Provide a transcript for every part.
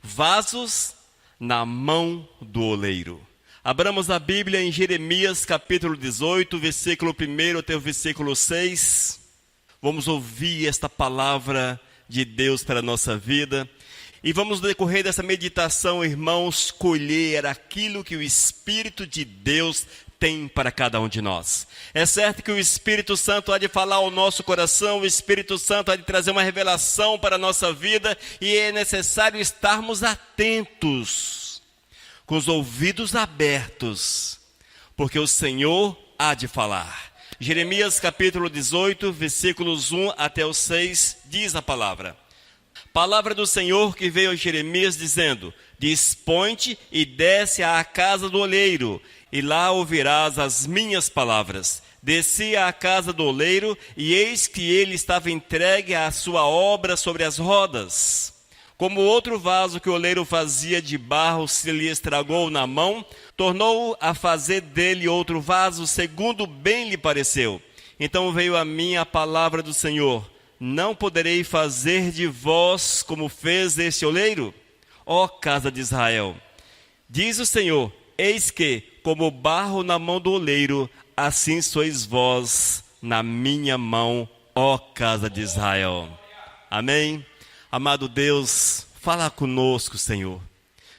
Vasos na mão do oleiro. Abramos a Bíblia em Jeremias capítulo 18, versículo 1 até o versículo 6. Vamos ouvir esta palavra de Deus para a nossa vida. E vamos no decorrer dessa meditação, irmãos, colher aquilo que o Espírito de Deus tem para cada um de nós. É certo que o Espírito Santo há de falar ao nosso coração, o Espírito Santo há de trazer uma revelação para a nossa vida, e é necessário estarmos atentos, com os ouvidos abertos, porque o Senhor há de falar. Jeremias capítulo 18, versículos 1 até o 6, diz a palavra. Palavra do Senhor que veio a Jeremias dizendo: Dispõe-te e desce à casa do oleiro, e lá ouvirás as minhas palavras. Desci à casa do oleiro, e eis que ele estava entregue à sua obra sobre as rodas. Como outro vaso que o oleiro fazia de barro se lhe estragou na mão, tornou a fazer dele outro vaso, segundo bem lhe pareceu. Então veio a mim a palavra do Senhor: Não poderei fazer de vós como fez este oleiro, ó casa de Israel. Diz o Senhor: Eis que, como barro na mão do oleiro, assim sois vós na minha mão, ó casa de Israel. Amém? Amado Deus, fala conosco, Senhor.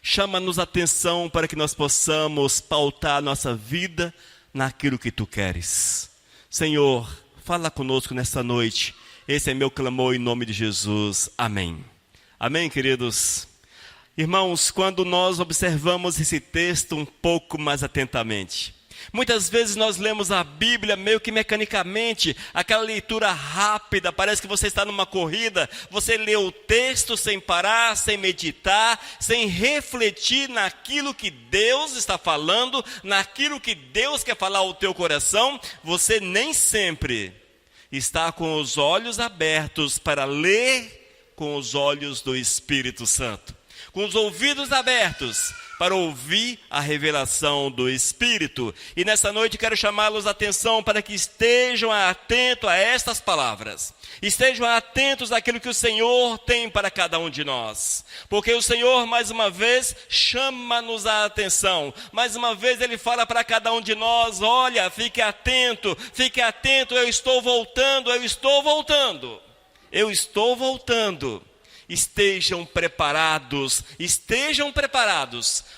Chama-nos a atenção para que nós possamos pautar a nossa vida naquilo que Tu queres. Senhor, fala conosco nesta noite. Esse é meu clamor em nome de Jesus. Amém. Amém, queridos? Irmãos, quando nós observamos esse texto um pouco mais atentamente, muitas vezes nós lemos a Bíblia meio que mecanicamente, aquela leitura rápida, parece que você está numa corrida, você lê o texto sem parar, sem meditar, sem refletir naquilo que Deus está falando, naquilo que Deus quer falar ao teu coração. Você nem sempre está com os olhos abertos para ler com os olhos do Espírito Santo, com os ouvidos abertos para ouvir a revelação do Espírito. E nessa noite quero chamá-los a atenção para que estejam atentos a estas palavras. Estejam atentos àquilo que o Senhor tem para cada um de nós. Porque o Senhor, mais uma vez, chama-nos a atenção. Mais uma vez Ele fala para cada um de nós: olha, fique atento, eu estou voltando, eu estou voltando. Eu estou voltando. Estejam preparados,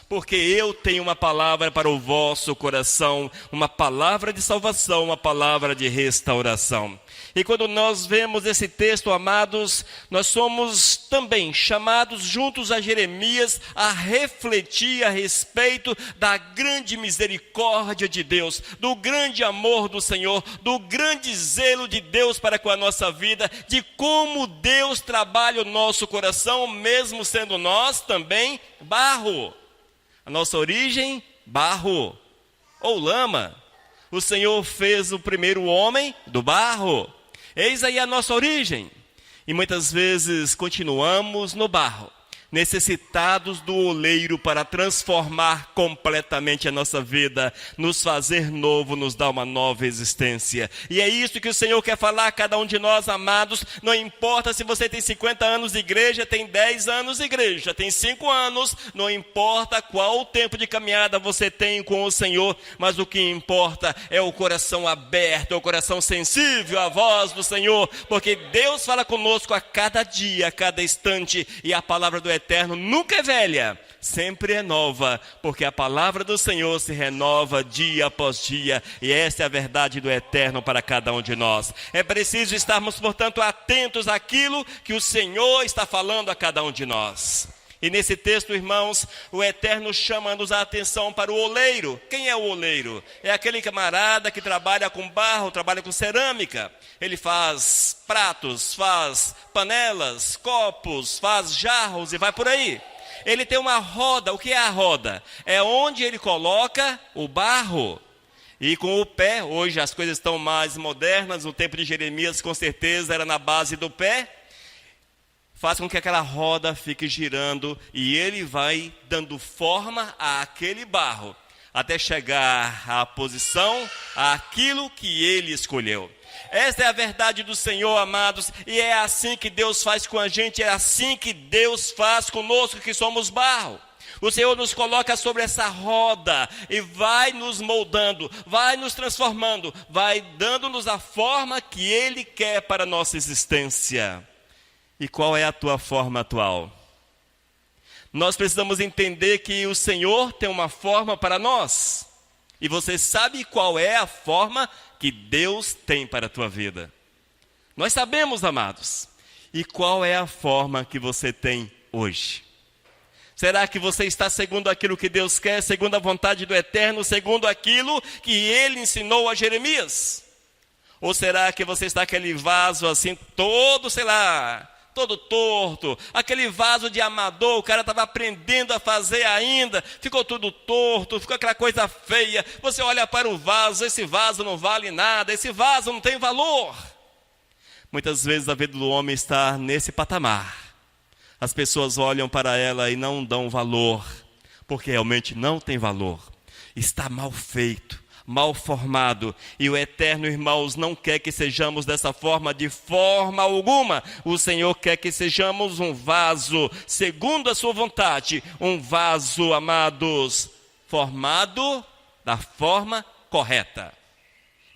porque eu tenho uma palavra para o vosso coração, uma palavra de salvação, uma palavra de restauração. E quando nós vemos esse texto, amados, nós somos também chamados juntos a Jeremias a refletir a respeito da grande misericórdia de Deus, do grande amor do Senhor, do grande zelo de Deus para com a nossa vida, de como Deus trabalha o nosso coração, mesmo sendo nós também barro. A nossa origem, barro ou lama. O Senhor fez o primeiro homem do barro. Eis aí a nossa origem. E muitas vezes continuamos no barro, necessitados do oleiro para transformar completamente a nossa vida, nos fazer novo, nos dar uma nova existência. E é isso que o Senhor quer falar a cada um de nós, amados. Não importa se você tem 50 anos de igreja, tem 10 anos de igreja, tem 5 anos, não importa qual o tempo de caminhada você tem com o Senhor, mas o que importa é o coração aberto, é o coração sensível à voz do Senhor, porque Deus fala conosco a cada dia, a cada instante, e a palavra do Eterno nunca é velha, sempre é nova, porque a palavra do Senhor se renova dia após dia, e esta é a verdade do Eterno para cada um de nós. É preciso estarmos, portanto, atentos àquilo que o Senhor está falando a cada um de nós. E nesse texto, irmãos, o Eterno chama-nos a atenção para o oleiro. Quem é o oleiro? É aquele camarada que trabalha com barro, trabalha com cerâmica. Ele faz pratos, faz panelas, copos, faz jarros e vai por aí. Ele tem uma roda. O que é a roda? É onde ele coloca o barro. E com o pé, hoje as coisas estão mais modernas, no tempo de Jeremias com certeza era na base do pé. Faz com que aquela roda fique girando e ele vai dando forma àquele barro, até chegar à posição, àquilo que ele escolheu. Esta é a verdade do Senhor, amados, e é assim que Deus faz com a gente, é assim que Deus faz conosco que somos barro. O Senhor nos coloca sobre essa roda e vai nos moldando, vai nos transformando, vai dando-nos a forma que Ele quer para a nossa existência. E qual é a tua forma atual? Nós precisamos entender que o Senhor tem uma forma para nós. E você sabe qual é a forma que Deus tem para a tua vida? Nós sabemos, amados. E qual é a forma que você tem hoje? Será que você está segundo aquilo que Deus quer, segundo a vontade do Eterno, segundo aquilo que Ele ensinou a Jeremias? Ou será que você está aquele vaso assim, todo, todo torto, aquele vaso de amador, o cara estava aprendendo a fazer ainda, ficou tudo torto, ficou aquela coisa feia, você olha para o vaso, esse vaso não vale nada, esse vaso não tem valor. Muitas vezes a vida do homem está nesse patamar. As pessoas olham para ela e não dão valor, porque realmente não tem valor. Está mal feito, mal formado, e o Eterno, irmãos, não quer que sejamos dessa forma de forma alguma. O Senhor quer que sejamos um vaso, segundo a sua vontade, um vaso, amados, formado da forma correta.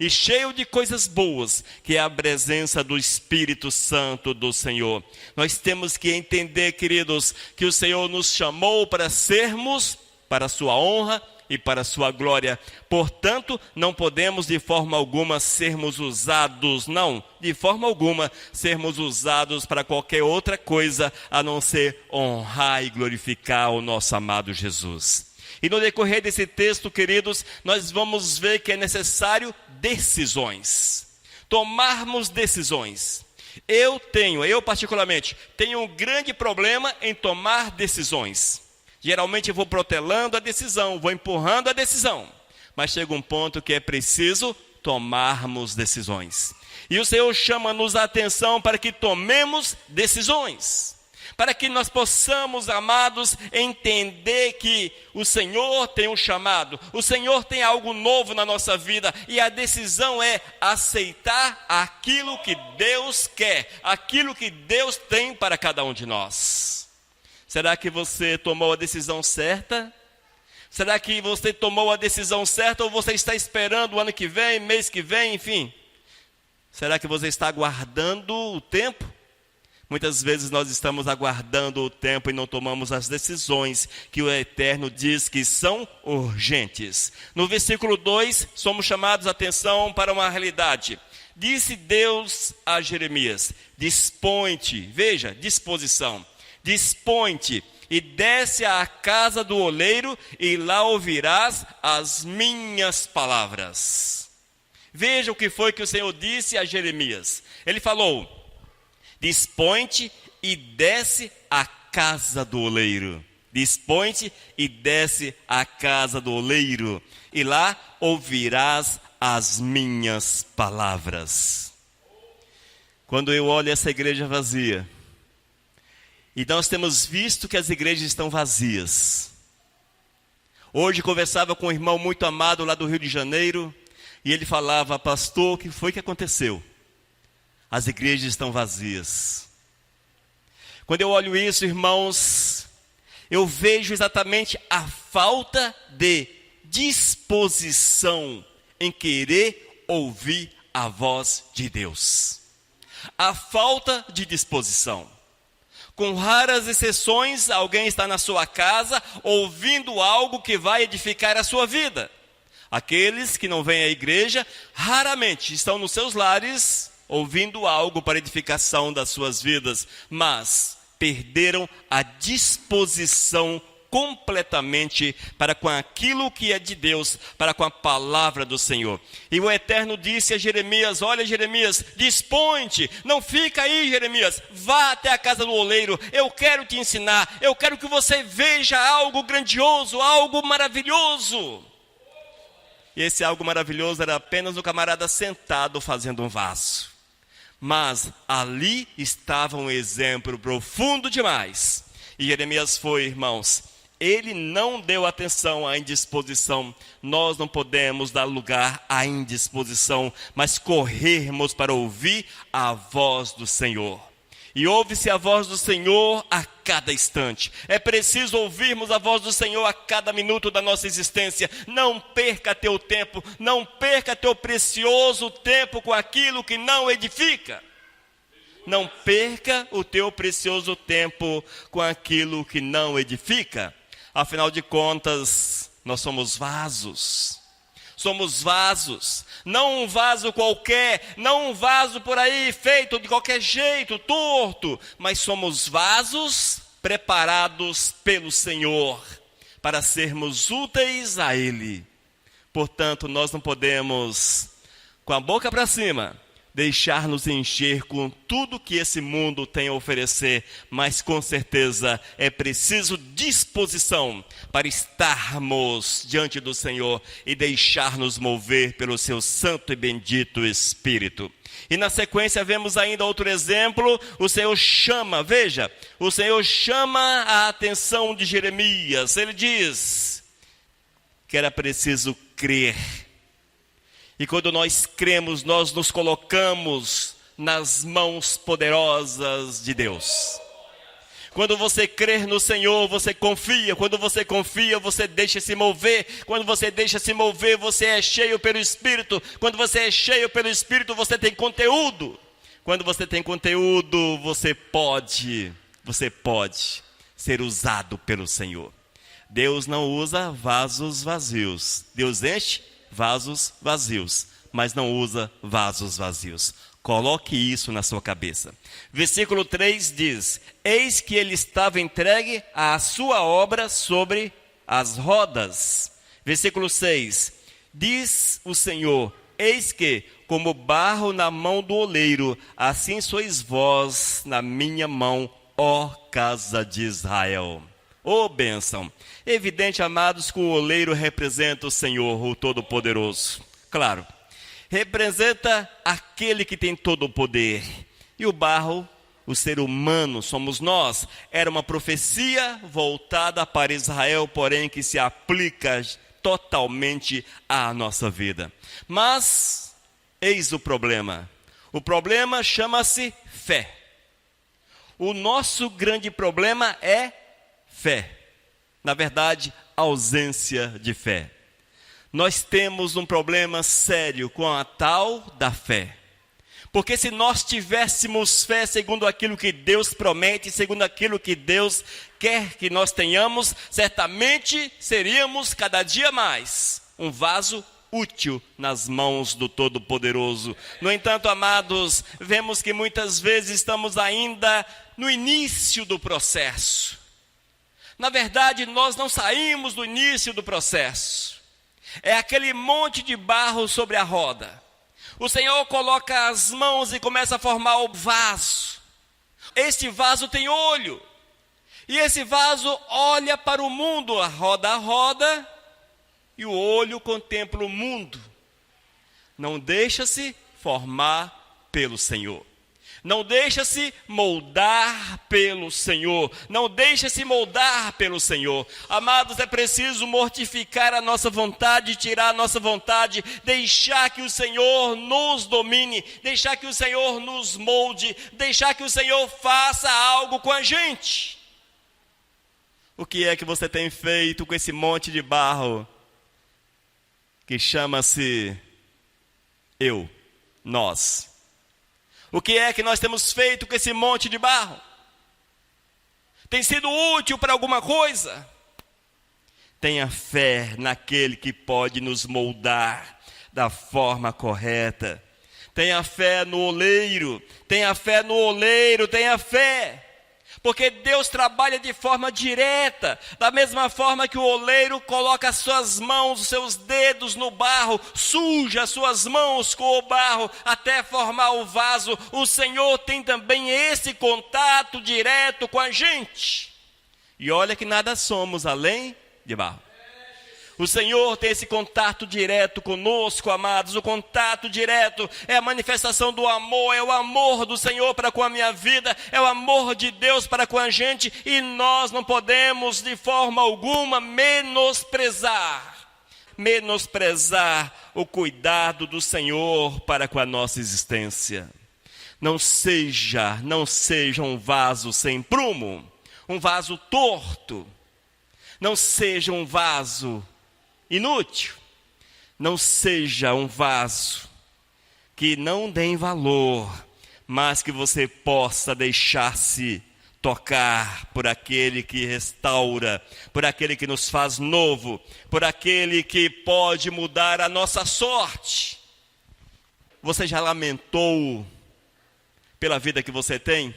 E cheio de coisas boas, que é a presença do Espírito Santo do Senhor. Nós temos que entender, queridos, que o Senhor nos chamou para sermos, para a sua honra e para a sua glória. Portanto, não podemos de forma alguma sermos usados, não, de forma alguma sermos usados para qualquer outra coisa, a não ser honrar e glorificar o nosso amado Jesus. E no decorrer desse texto, queridos, nós vamos ver que é necessário decisões. Tomarmos decisões. Eu particularmente, tenho um grande problema em tomar decisões. Geralmente eu vou protelando a decisão, vou empurrando a decisão. Mas chega um ponto que é preciso tomarmos decisões. E o Senhor chama-nos a atenção para que tomemos decisões. Para que nós possamos, amados, entender que o Senhor tem um chamado, o Senhor tem algo novo na nossa vida, e a decisão é aceitar aquilo que Deus quer, aquilo que Deus tem para cada um de nós. Será que você tomou a decisão certa? Será que você tomou a decisão certa ou você está esperando o ano que vem, mês que vem, enfim? Será que você está aguardando o tempo? Muitas vezes nós estamos aguardando o tempo e não tomamos as decisões que o Eterno diz que são urgentes. No versículo 2, somos chamados a atenção para uma realidade. Disse Deus a Jeremias: dispõe-te, veja, disposição. Dispõe-te e desce à casa do oleiro e lá ouvirás as minhas palavras. Veja o que foi que o Senhor disse a Jeremias. Ele falou: dispõe-te e desce à casa do oleiro. Dispõe-te e desce à casa do oleiro, e lá ouvirás as minhas palavras. Quando eu olho essa igreja vazia, e nós temos visto que as igrejas estão vazias. Hoje conversava com um irmão muito amado lá do Rio de Janeiro, e ele falava: pastor, o que foi que aconteceu? As igrejas estão vazias. Quando eu olho isso, irmãos, eu vejo exatamente a falta de disposição em querer ouvir a voz de Deus. A falta de disposição. Com raras exceções, alguém está na sua casa ouvindo algo que vai edificar a sua vida. Aqueles que não vêm à igreja, raramente estão nos seus lares ouvindo algo para edificação das suas vidas, mas perderam a disposição completamente para com aquilo que é de Deus, para com a palavra do Senhor. E o Eterno disse a Jeremias: olha, Jeremias, dispõe-te, não fica aí, Jeremias, vá até a casa do oleiro, eu quero te ensinar, eu quero que você veja algo grandioso, algo maravilhoso. E esse algo maravilhoso era apenas o camarada sentado fazendo um vaso. Mas ali estava um exemplo profundo demais. E Jeremias foi, irmãos, Ele não deu atenção à indisposição. Nós não podemos dar lugar à indisposição, mas corrermos para ouvir a voz do Senhor. E ouve-se a voz do Senhor a cada instante. É preciso ouvirmos a voz do Senhor a cada minuto da nossa existência. Não perca teu tempo, não perca teu precioso tempo com aquilo que não edifica. Não perca o teu precioso tempo com aquilo que não edifica. Afinal de contas, nós somos vasos. Somos vasos, não um vaso qualquer, não um vaso por aí feito de qualquer jeito, torto, mas somos vasos preparados pelo Senhor para sermos úteis a Ele. Portanto, nós não podemos, com a boca para cima, deixar nos encher com tudo que esse mundo tem a oferecer, mas com certeza é preciso disposição para estarmos diante do Senhor e deixar-nos mover pelo seu santo e bendito Espírito. E na sequência vemos ainda outro exemplo, o Senhor chama, veja, o Senhor chama a atenção de Jeremias. Ele diz que era preciso crer. E quando nós cremos, nós nos colocamos nas mãos poderosas de Deus. Quando você crer no Senhor, você confia. Quando você confia, você deixa se mover. Quando você deixa se mover, você é cheio pelo Espírito. Quando você é cheio pelo Espírito, você tem conteúdo. Quando você tem conteúdo, você pode ser usado pelo Senhor. Deus não usa vasos vazios. Deus enche vasos vazios, mas não usa vasos vazios. Coloque isso na sua cabeça. Versículo 3 diz: eis que ele estava entregue à sua obra sobre as rodas. Versículo 6, diz o Senhor: eis que, como barro na mão do oleiro, assim sois vós na minha mão, ó casa de Israel. Ô bênção! Evidente, amados, que o oleiro representa o Senhor, o Todo-Poderoso. Claro, representa aquele que tem todo o poder. E o barro, o ser humano, somos nós. Era uma profecia voltada para Israel, porém que se aplica totalmente à nossa vida. Mas, eis o problema. O problema chama-se fé. O nosso grande problema é fé. Na verdade, ausência de fé. Nós temos um problema sério com a tal da fé. Porque se nós tivéssemos fé segundo aquilo que Deus promete, segundo aquilo que Deus quer que nós tenhamos, certamente seríamos cada dia mais um vaso útil nas mãos do Todo-Poderoso. No entanto, amados, vemos que muitas vezes estamos ainda no início do processo. Na verdade, nós não saímos do início do processo. É aquele monte de barro sobre a roda. O Senhor coloca as mãos e começa a formar o vaso. Este vaso tem olho. E esse vaso olha para o mundo, a roda, e o olho contempla o mundo. Não deixa-se formar pelo Senhor. Não deixa-se moldar pelo Senhor. Não deixa-se moldar pelo Senhor. Amados, é preciso mortificar a nossa vontade, tirar a nossa vontade, deixar que o Senhor nos domine, deixar que o Senhor nos molde, deixar que o Senhor faça algo com a gente. O que é que você tem feito com esse monte de barro que chama-se eu, nós? O que é que nós temos feito com esse monte de barro? Tem sido útil para alguma coisa? Tenha fé naquele que pode nos moldar da forma correta. Tenha fé no oleiro, tenha fé no oleiro, tenha fé. Porque Deus trabalha de forma direta, da mesma forma que o oleiro coloca as suas mãos, os seus dedos no barro, suja as suas mãos com o barro até formar o vaso. O Senhor tem também esse contato direto com a gente. E olha que nada somos além de barro. O Senhor tem esse contato direto conosco, amados. O contato direto é a manifestação do amor, é o amor do Senhor para com a minha vida, é o amor de Deus para com a gente, e nós não podemos de forma alguma menosprezar o cuidado do Senhor para com a nossa existência. Não seja um vaso sem prumo, um vaso torto. Não seja um vaso inútil. Não seja um vaso que não dê valor, mas que você possa deixar-se tocar por aquele que restaura, por aquele que nos faz novo, por aquele que pode mudar a nossa sorte. Você já lamentou pela vida que você tem?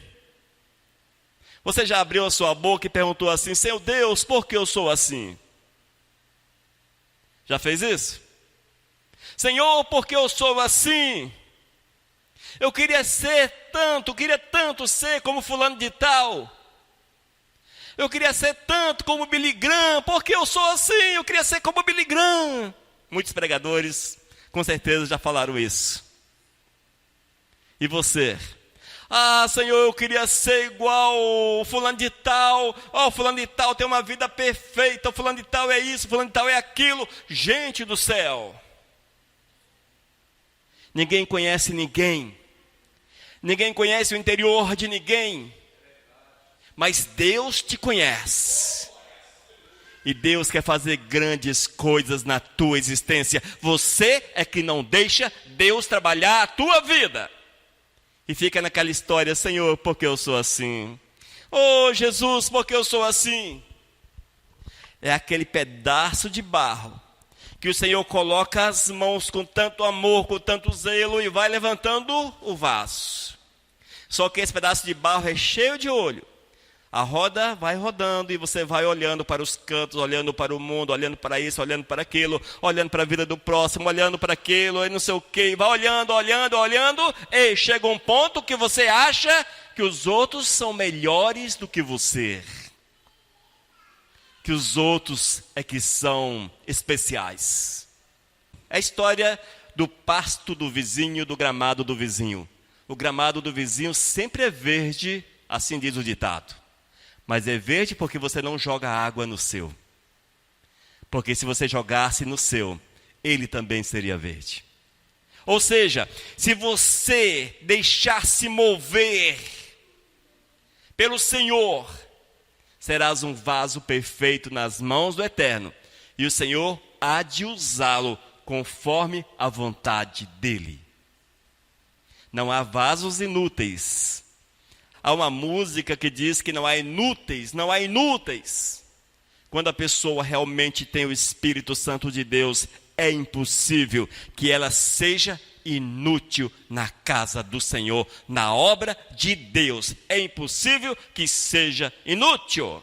Você já abriu a sua boca e perguntou assim: Senhor Deus, por que eu sou assim? Já fez isso? Senhor, por que eu sou assim? Eu queria tanto ser como fulano de tal. Eu queria ser tanto como Billy Graham. Por que eu sou assim? Eu queria ser como Billy Graham. Muitos pregadores com certeza já falaram isso. E você? Ah, Senhor, eu queria ser igual o fulano de tal. Oh, fulano de tal tem uma vida perfeita. O fulano de tal é isso, o fulano de tal é aquilo. Gente do céu. Ninguém conhece ninguém. Ninguém conhece o interior de ninguém. Mas Deus te conhece. E Deus quer fazer grandes coisas na tua existência. Você é que não deixa Deus trabalhar a tua vida. E fica naquela história: Senhor, por que eu sou assim? Oh, Jesus, por que eu sou assim? É aquele pedaço de barro que o Senhor coloca as mãos com tanto amor, com tanto zelo, e vai levantando o vaso. Só que esse pedaço de barro é cheio de olho. A roda vai rodando e você vai olhando para os cantos, olhando para o mundo, olhando para isso, olhando para aquilo, olhando para a vida do próximo, olhando para aquilo, e não sei o quê. Vai olhando, e chega um ponto que você acha que os outros são melhores do que você. Que os outros é que são especiais. É a história do pasto do vizinho, do gramado do vizinho. O gramado do vizinho sempre é verde, assim diz o ditado. Mas é verde porque você não joga água no seu. Porque se você jogasse no seu, ele também seria verde. Ou seja, se você deixar-se mover pelo Senhor, serás um vaso perfeito nas mãos do Eterno. E o Senhor há de usá-lo conforme a vontade dEle. Não há vasos inúteis. Há uma música que diz que não há inúteis. Quando a pessoa realmente tem o Espírito Santo de Deus, é impossível que ela seja inútil na casa do Senhor, na obra de Deus. É impossível que seja inútil.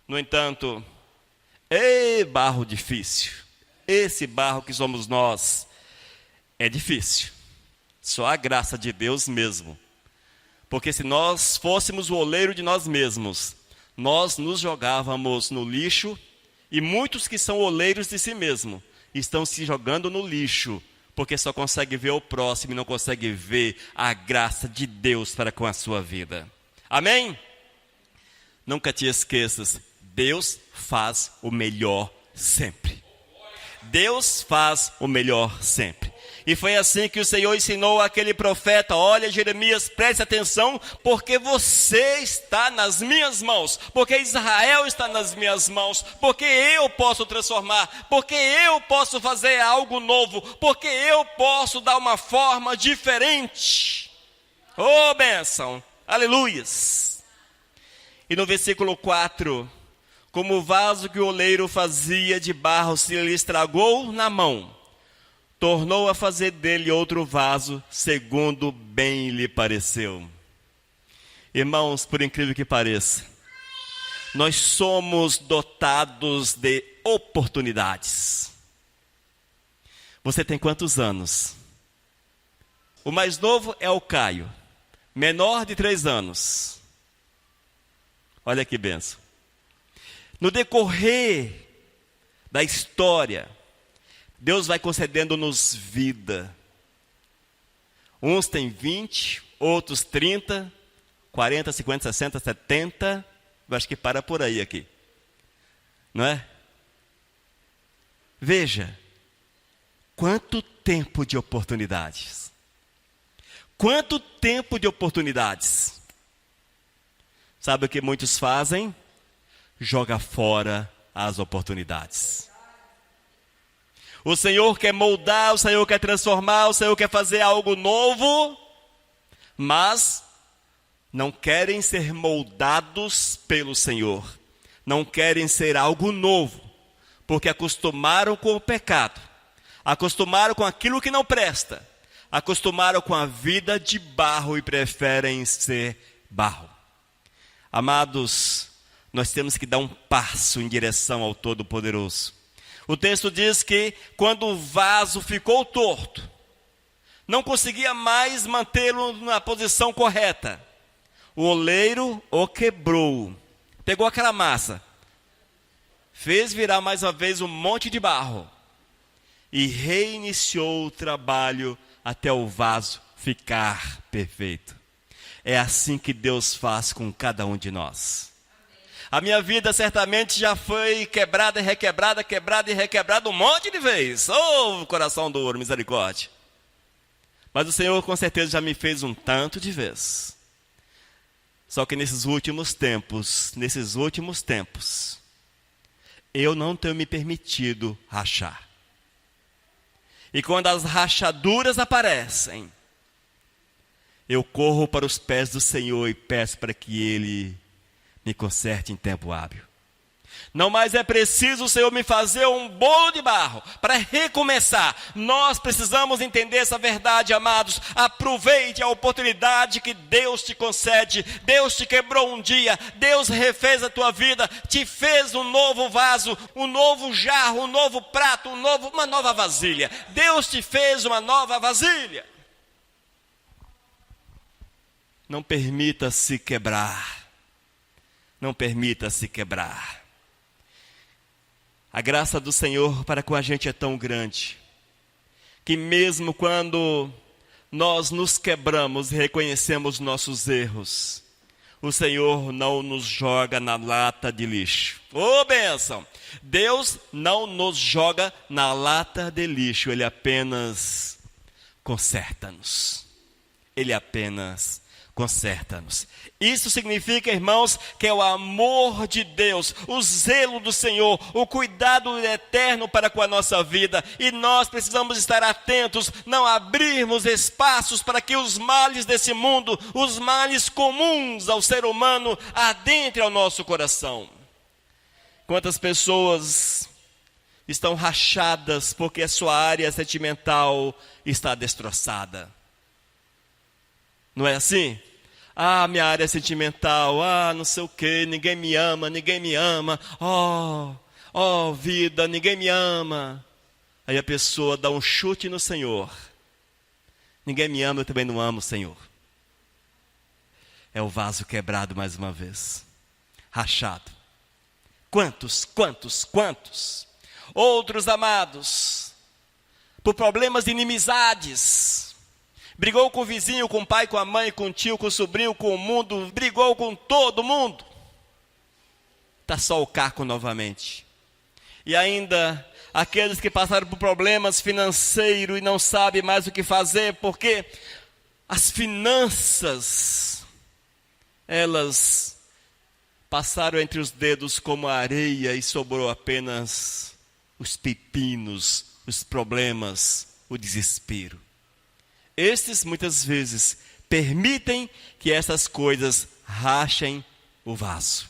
No entanto, barro difícil. Esse barro que somos nós é difícil. Só a graça de Deus mesmo. Porque se nós fôssemos o oleiro de nós mesmos, nós nos jogávamos no lixo, e muitos que são oleiros de si mesmo estão se jogando no lixo, porque só consegue ver o próximo e não consegue ver a graça de Deus para com a sua vida. Amém? Nunca te esqueças, Deus faz o melhor sempre. Deus faz o melhor sempre. E foi assim que o Senhor ensinou aquele profeta: olha, Jeremias, preste atenção, porque você está nas minhas mãos, porque Israel está nas minhas mãos, porque eu posso transformar, porque eu posso fazer algo novo, porque eu posso dar uma forma diferente. Oh, bênção, aleluias. E no versículo 4, como o vaso que o oleiro fazia de barro se lhe estragou na mão, tornou a fazer dele outro vaso, segundo bem lhe pareceu. Irmãos, por incrível que pareça, nós somos dotados de oportunidades. Você tem quantos anos? O mais novo é o Caio, menor de 3 anos. Olha que bênção. No decorrer da história, Deus vai concedendo-nos vida. Uns têm 20, outros 30, 40, 50, 60, 70. Eu acho que para por aí aqui. Não é? Veja, quanto tempo de oportunidades. Quanto tempo de oportunidades. Sabe o que muitos fazem? Joga fora as oportunidades. O Senhor quer moldar, o Senhor quer transformar, o Senhor quer fazer algo novo, mas não querem ser moldados pelo Senhor. Não querem ser algo novo, porque acostumaram com o pecado, acostumaram com aquilo que não presta, acostumaram com a vida de barro e preferem ser barro. Amados, nós temos que dar um passo em direção ao Todo-Poderoso. O texto diz que quando o vaso ficou torto, não conseguia mais mantê-lo na posição correta, o oleiro o quebrou, pegou aquela massa, fez virar mais uma vez um monte de barro e reiniciou o trabalho até o vaso ficar perfeito. É assim que Deus faz com cada um de nós. A minha vida certamente já foi quebrada e requebrada, quebrada e requebrada um monte de vezes. Oh, coração do ouro, misericórdia. Mas o Senhor com certeza já me fez um tanto de vezes. Só que nesses últimos tempos, eu não tenho me permitido rachar. E quando as rachaduras aparecem, eu corro para os pés do Senhor e peço para que Ele me conserte em tempo hábil. Não mais é preciso o Senhor me fazer um bolo de barro para recomeçar. Nós precisamos entender essa verdade, amados. Aproveite a oportunidade que Deus te concede. Deus te quebrou um dia, Deus refez a tua vida, te fez um novo vaso, um novo jarro, um novo prato, uma nova vasilha. Deus te fez uma nova vasilha. Não permita-se quebrar. Não permita-se quebrar. A graça do Senhor para com a gente é tão grande, que mesmo quando nós nos quebramos e reconhecemos nossos erros, o Senhor não nos joga na lata de lixo. Ô bênção! Deus não nos joga na lata de lixo, Ele apenas conserta-nos. Ele apenas conserta-nos. Isso significa, irmãos, que é o amor de Deus, o zelo do Senhor, o cuidado eterno para com a nossa vida. E nós precisamos estar atentos, não abrirmos espaços para que os males desse mundo, os males comuns ao ser humano, adentrem ao nosso coração. Quantas pessoas estão rachadas porque a sua área sentimental está destroçada? Não é assim? Ah, minha área sentimental, não sei o quê, ninguém me ama. Oh, vida, ninguém me ama. Aí a pessoa dá um chute no Senhor. Ninguém me ama, eu também não amo o Senhor. É o vaso quebrado mais uma vez. Rachado. Quantos? Outros amados, por problemas de inimizades, brigou com o vizinho, com o pai, com a mãe, com o tio, com o sobrinho, com o mundo, brigou com todo mundo. Está só o caco novamente. E ainda aqueles que passaram por problemas financeiros e não sabem mais o que fazer, porque as finanças, elas passaram entre os dedos como areia e sobrou apenas os pepinos, os problemas, o desespero. Estes, muitas vezes, permitem que essas coisas rachem o vaso.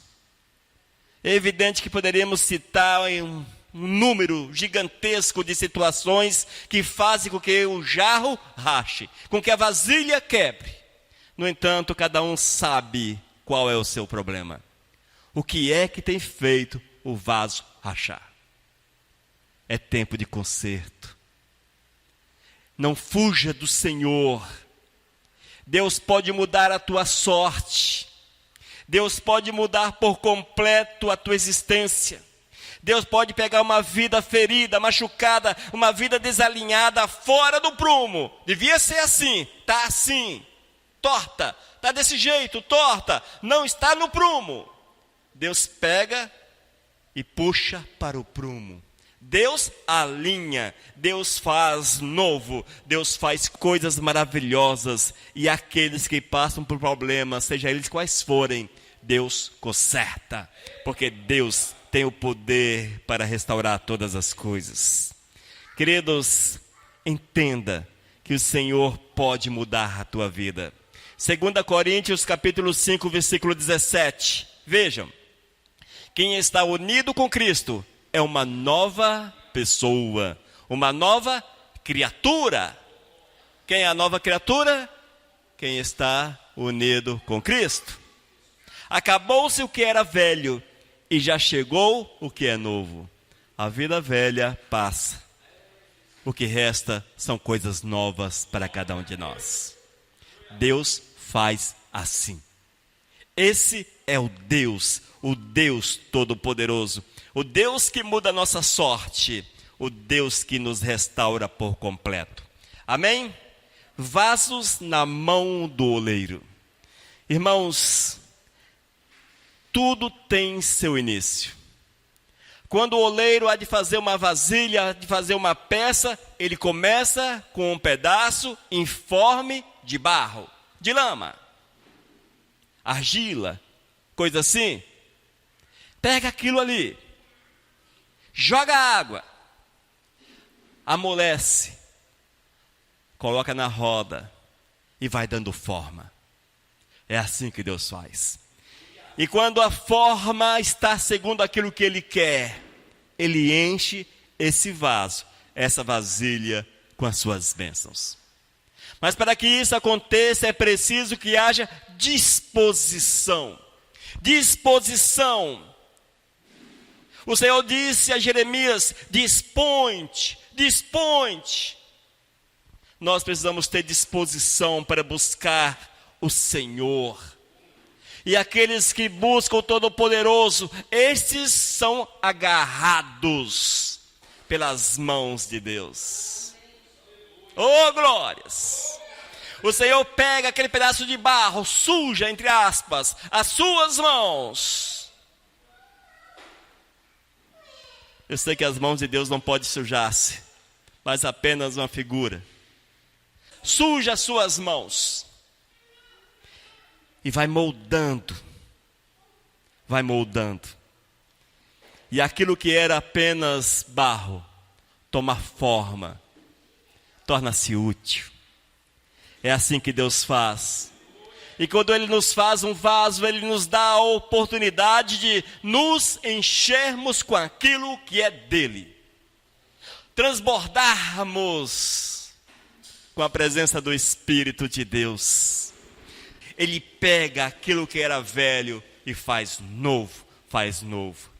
É evidente que poderíamos citar um número gigantesco de situações que fazem com que o jarro rache, com que a vasilha quebre. No entanto, cada um sabe qual é o seu problema. O que é que tem feito o vaso rachar? É tempo de conserto. Não fuja do Senhor. Deus pode mudar a tua sorte. Deus pode mudar por completo a tua existência. Deus pode pegar uma vida ferida, machucada, uma vida desalinhada, fora do prumo. Devia ser assim, está assim, torta, está desse jeito, torta, não está no prumo. Deus pega e puxa para o prumo. Deus alinha, Deus faz novo, Deus faz coisas maravilhosas. E aqueles que passam por problemas, seja eles quais forem, Deus conserta, porque Deus tem o poder para restaurar todas as coisas. Queridos, entenda que o Senhor pode mudar a tua vida. 2 Coríntios capítulo 5, versículo 17. Vejam, quem está unido com Cristo é uma nova pessoa, uma nova criatura. Quem é a nova criatura? Quem está unido com Cristo. Acabou-se o que era velho e já chegou o que é novo. A vida velha passa. O que resta são coisas novas para cada um de nós. Deus faz assim. Esse é o Deus Todo-Poderoso. O Deus que muda a nossa sorte. O Deus que nos restaura por completo. Amém? Vasos na mão do oleiro. Irmãos, tudo tem seu início. Quando o oleiro há de fazer uma vasilha, há de fazer uma peça, ele começa com um pedaço informe de barro, de lama, argila, coisa assim. Pega aquilo ali, joga água, amolece, coloca na roda e vai dando forma. É assim que Deus faz. E quando a forma está segundo aquilo que Ele quer, Ele enche esse vaso, essa vasilha com as suas bênçãos. Mas para que isso aconteça, é preciso que haja disposição. Disposição. O Senhor disse a Jeremias: dispõe-te, dispõe-te. Nós precisamos ter disposição para buscar o Senhor. E aqueles que buscam o Todo-Poderoso, estes são agarrados pelas mãos de Deus. Oh, glórias! O Senhor pega aquele pedaço de barro, suja, entre aspas, as suas mãos. Eu sei que as mãos de Deus não podem sujar-se, mas apenas uma figura. Suja as suas mãos. E vai moldando. Vai moldando. E aquilo que era apenas barro, toma forma. Torna-se útil. É assim que Deus faz. E quando Ele nos faz um vaso, Ele nos dá a oportunidade de nos enchermos com aquilo que é dEle. Transbordarmos com a presença do Espírito de Deus. Ele pega aquilo que era velho e faz novo, faz novo.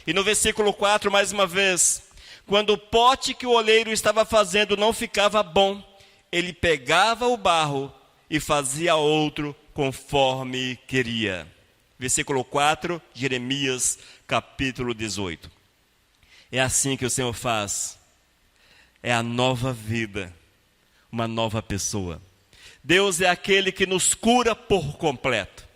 E no versículo 4, mais uma vez, quando o pote que o oleiro estava fazendo não ficava bom, ele pegava o barro e fazia outro conforme queria. Versículo 4, Jeremias, capítulo 18. É assim que o Senhor faz. É a nova vida, uma nova pessoa. Deus é aquele que nos cura por completo.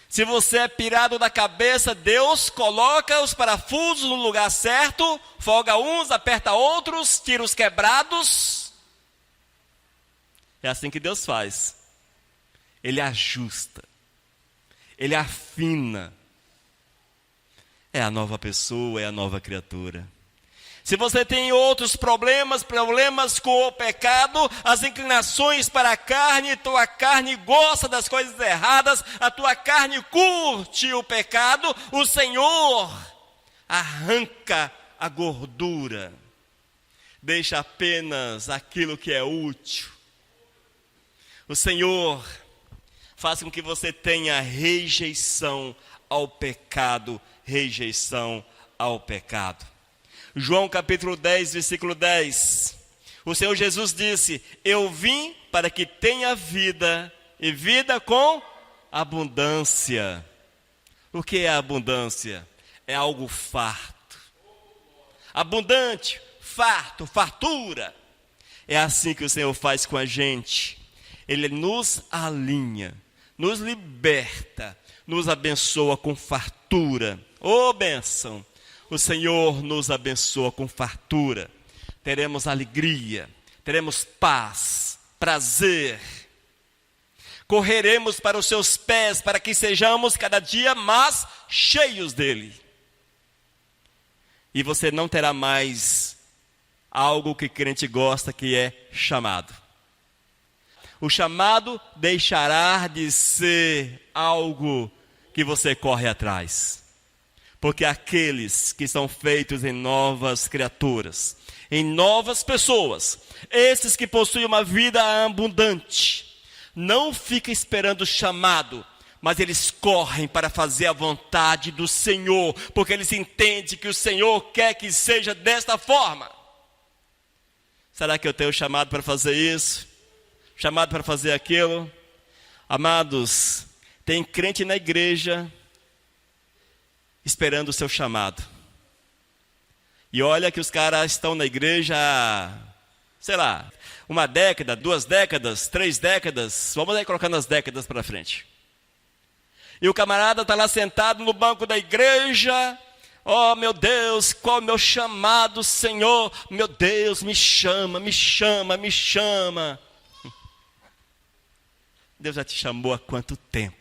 Se você é pirado da cabeça, Deus coloca os parafusos no lugar certo, folga uns, aperta outros, tira os quebrados. É assim que Deus faz. Ele ajusta, Ele afina. É a nova pessoa, é a nova criatura. Se você tem outros problemas com o pecado, as inclinações para a carne, tua carne gosta das coisas erradas, a tua carne curte o pecado, o Senhor arranca a gordura, deixa apenas aquilo que é útil. O Senhor faz com que você tenha rejeição ao pecado, rejeição ao pecado. João capítulo 10, versículo 10. O Senhor Jesus disse: eu vim para que tenha vida, e vida com abundância. O que é abundância? É algo farto. abundante, farto, fartura. É assim que o Senhor faz com a gente. Ele nos alinha, nos liberta, nos abençoa com fartura. Ô bênção! O Senhor nos abençoa com fartura. Teremos alegria, teremos paz, prazer. Correremos para os seus pés, para que sejamos cada dia mais cheios dele. E você não terá mais algo que crente gosta, que é chamado. O chamado deixará de ser algo que você corre atrás. Porque aqueles que são feitos em novas criaturas, em novas pessoas, esses que possuem uma vida abundante, não ficam esperando o chamado, mas eles correm para fazer a vontade do Senhor, porque eles entendem que o Senhor quer que seja desta forma. Será que eu tenho chamado para fazer isso? Chamado para fazer aquilo? Amados, tem crente na igreja esperando o seu chamado. E olha que os caras estão na igreja há, sei lá, 1 década, 2 décadas, 3 décadas. Vamos aí colocando as décadas para frente. E o camarada está lá sentado no banco da igreja. Oh meu Deus, qual é o meu chamado, Senhor? Meu Deus, me chama, me chama, me chama. Deus já te chamou há quanto tempo?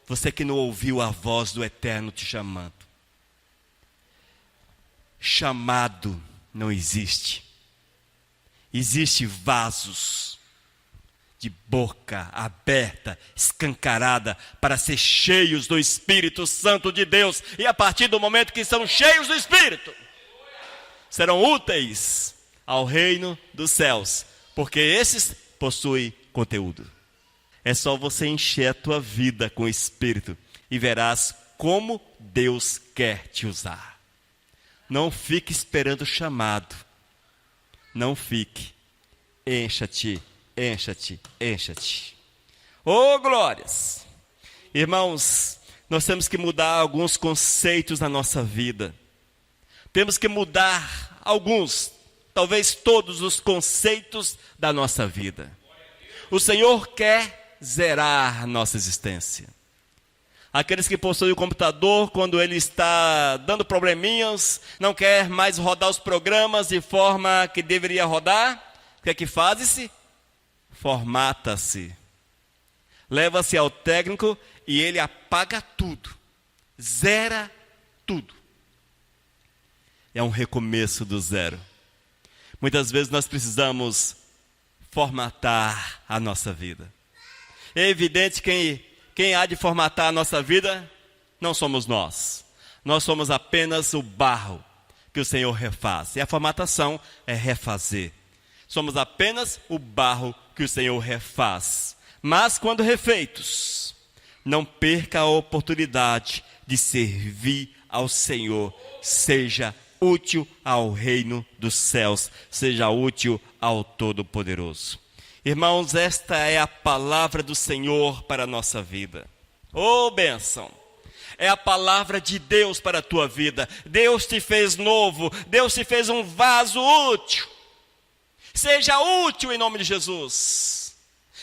Você que não ouviu a voz do Eterno te chamando. Chamado não existe. Existem vasos de boca aberta, escancarada, para ser cheios do Espírito Santo de Deus. E a partir do momento que são cheios do Espírito, serão úteis ao reino dos céus, porque esses possuem conteúdo. É só você encher a tua vida com o Espírito e verás como Deus quer te usar. Não fique esperando o chamado. Não fique. Encha-te, encha-te, encha-te. Oh, glórias! Irmãos, nós temos que mudar alguns conceitos na nossa vida. Temos que mudar alguns, talvez todos os conceitos da nossa vida. O Senhor quer zerar nossa existência. Aqueles que possuem o computador, quando ele está dando probleminhas, não quer mais rodar os programas de forma que deveria rodar, o que é que faz-se? Formata-se. Leva-se ao técnico e ele apaga tudo. Zera tudo. É um recomeço do zero. Muitas vezes nós precisamos formatar a nossa vida. É evidente que quem há de formatar a nossa vida não somos nós. Nós somos apenas o barro que o Senhor refaz. E a formatação é refazer. Somos apenas o barro que o Senhor refaz. Mas quando refeitos, não perca a oportunidade de servir ao Senhor. Seja útil ao reino dos céus. Seja útil ao Todo-Poderoso. Irmãos, esta é a palavra do Senhor para a nossa vida. Oh, bênção! É a palavra de Deus para a tua vida. Deus te fez novo. Deus te fez um vaso útil. Seja útil em nome de Jesus.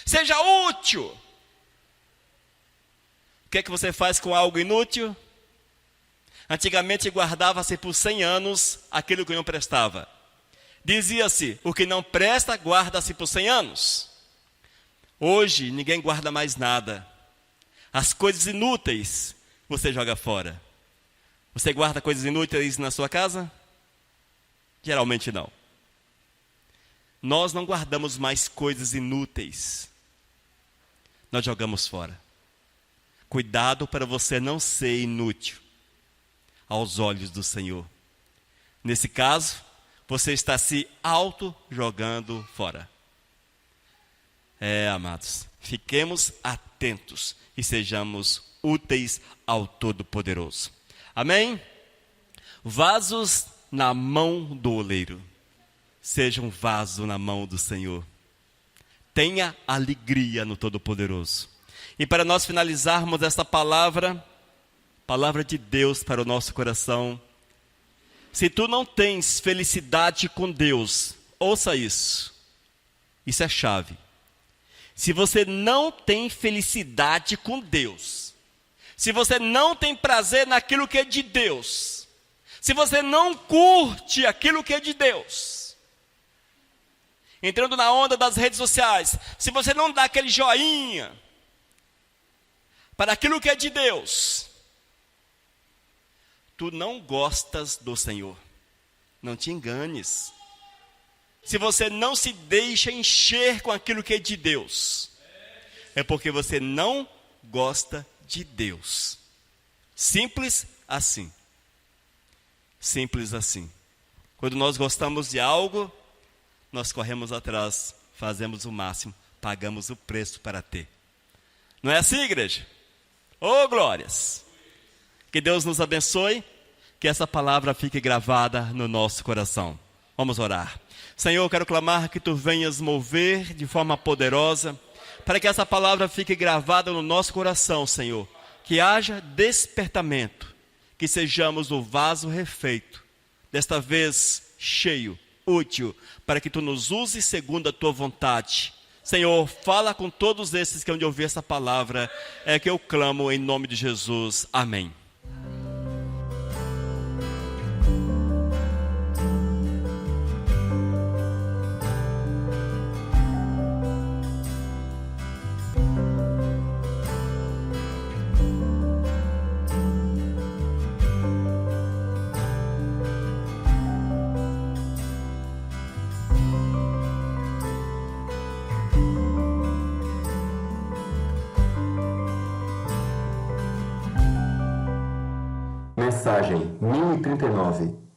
Seja útil. O que é que você faz com algo inútil? Antigamente guardava-se por 100 anos aquilo que não prestava. Dizia-se, o que não presta, guarda-se por 100 anos. Hoje, ninguém guarda mais nada. As coisas inúteis, você joga fora. Você guarda coisas inúteis na sua casa? Geralmente não. Nós não guardamos mais coisas inúteis. Nós jogamos fora. Cuidado para você não ser inútil aos olhos do Senhor. Nesse caso, você está se auto-jogando fora. Amados, fiquemos atentos e sejamos úteis ao Todo-Poderoso. Amém? Vasos na mão do oleiro. Seja um vaso na mão do Senhor. Tenha alegria no Todo-Poderoso. E para nós finalizarmos essa palavra de Deus para o nosso coração, Se tu não tens felicidade com Deus, ouça isso. Isso é chave. Se você não tem felicidade com Deus, se você não tem prazer naquilo que é de Deus, se você não curte aquilo que é de Deus, entrando na onda das redes sociais, se você não dá aquele joinha para aquilo que é de Deus, tu não gostas do Senhor. Não te enganes. Se você não se deixa encher com aquilo que é de Deus, é porque você não gosta de Deus. Simples assim. Simples assim. Quando nós gostamos de algo, nós corremos atrás, fazemos o máximo, pagamos o preço para ter. Não é assim, igreja? Oh, glórias! Que Deus nos abençoe, que essa palavra fique gravada no nosso coração. Vamos orar. Senhor, eu quero clamar que Tu venhas mover de forma poderosa, para que essa palavra fique gravada no nosso coração, Senhor. Que haja despertamento, que sejamos o vaso refeito, desta vez cheio, útil, para que Tu nos uses segundo a Tua vontade. Senhor, fala com todos esses que hão de ouvir essa palavra, é que eu clamo em nome de Jesus. Amém. Mensagem 1039.